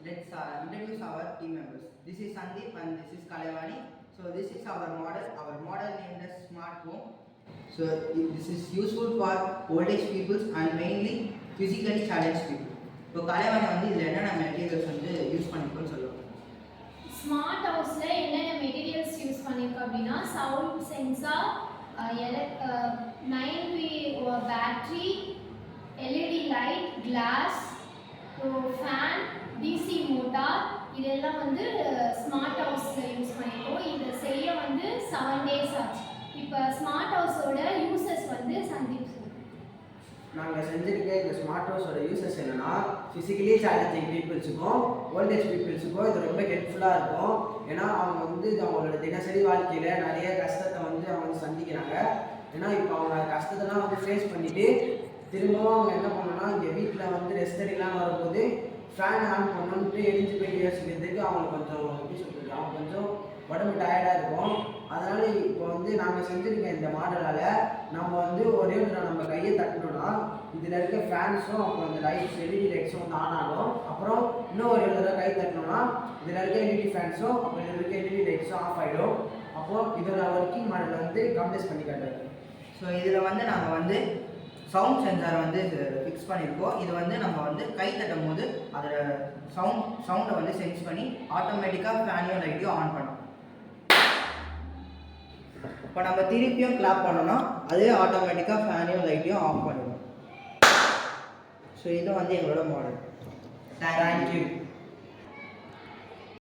let's introduce our team members. This is Sandeep and this is Kalavani. So this is our model. Our model named as Smart Home. So this is useful for old age people and mainly physically challenged people. So Kalavani வந்து இதுல என்னென்ன materials வந்து use பண்ணிருக்கோம்னு சொல்லுவாங்க. Smart ஹவுஸ்ல என்னென்ன materials use பண்ணிருக்கோம் அப்படின்னா sound sensor, 9V battery, LED light, glass, fan, DC motor இதெல்லாம் வந்து ஸ்மார்ட் ஹவுஸ்ல யூஸ் பண்ணிருக்கோம். இதை செய்ய வந்து 7 days ஆச்சு. இப்போ ஸ்மார்ட் ஹவுஸோட யூசஸ் வந்து சந்தீப் சார். நாங்கள் செஞ்சுருக்க இந்த ஸ்மார்ட் ஹவுஸோட யூசஸ் என்னென்னா ஃபிசிக்கலி சேலஞ்சிங் பீப்புள்ஸுக்கும் ஓல்டேஜ் பீப்புள்ஸுக்கும் இது ரொம்ப ஹெல்ப்ஃபுல்லாக இருக்கும். ஏன்னா அவங்க வந்து அவங்களோட தினசரி வாழ்க்கையில் நிறைய கஷ்டத்தை வந்து அவங்க வந்து சந்திக்கிறாங்க. ஏன்னா இப்போ அவங்க கஷ்டத்தெல்லாம் வந்து ஃபேஸ் பண்ணிவிட்டு திரும்பவும் அவங்க என்ன பண்ணணும்னா இங்கே வீட்டில் வந்து ரெஸ்ட் இல்லாமல் வரும்போது ஃபேன் ஆன் பண்ணணுன்ட்டு எரிஞ்சு போய் யோசிக்கிறதுக்கு அவங்களுக்கு கொஞ்சம் எப்படி சொல்கிறது, அவங்க கொஞ்சம் உடம்பு டயர்டாக இருக்கும். அதனால் இப்போ வந்து நாங்கள் செஞ்சுருக்க இந்த மாடலால் நம்ம வந்து ஒரே நம்ம கையை தட்டணும்னா இதில் இருக்க ஃபேன்ஸும் அப்புறம் இந்த லைட்ஸ் LED லைட்ஸும் வந்து ஆன் ஆகும். அப்புறம் இன்னும் ஒரு தடவை கை தட்டணும்னா இதில் இருக்க LED ஃபேன்ஸும் அப்புறம் இதில் இருக்க LED லைட்ஸும் ஆஃப் ஆகிடும். அப்போது இதோட ஒர்க்கிங் மாடல் வந்து கம்ப்ளீட் பண்ணி காட்டுறது. ஸோ இதில் வந்து நாங்கள் வந்து சவுண்ட் சென்சார் வந்து ஃபிக்ஸ் பண்ணியிருக்கோம். இது வந்து நம்ம வந்து கை தட்டும் போது அதோட சவுண்டை வந்து சென்ஸ் பண்ணி ஆட்டோமேட்டிக்காக ஃபேனையும் லைட்டையும் ஆன் பண்ணும். இப்போ நம்ம திருப்பியும் கிளாப் பண்ணோம்னா அதே ஆட்டோமேட்டிக்காக ஃபேனையும் லைட்டையும் ஆஃப் பண்ணிடும். ஸோ இது வந்து எங்களோட மாடல். தேங்க்யூ.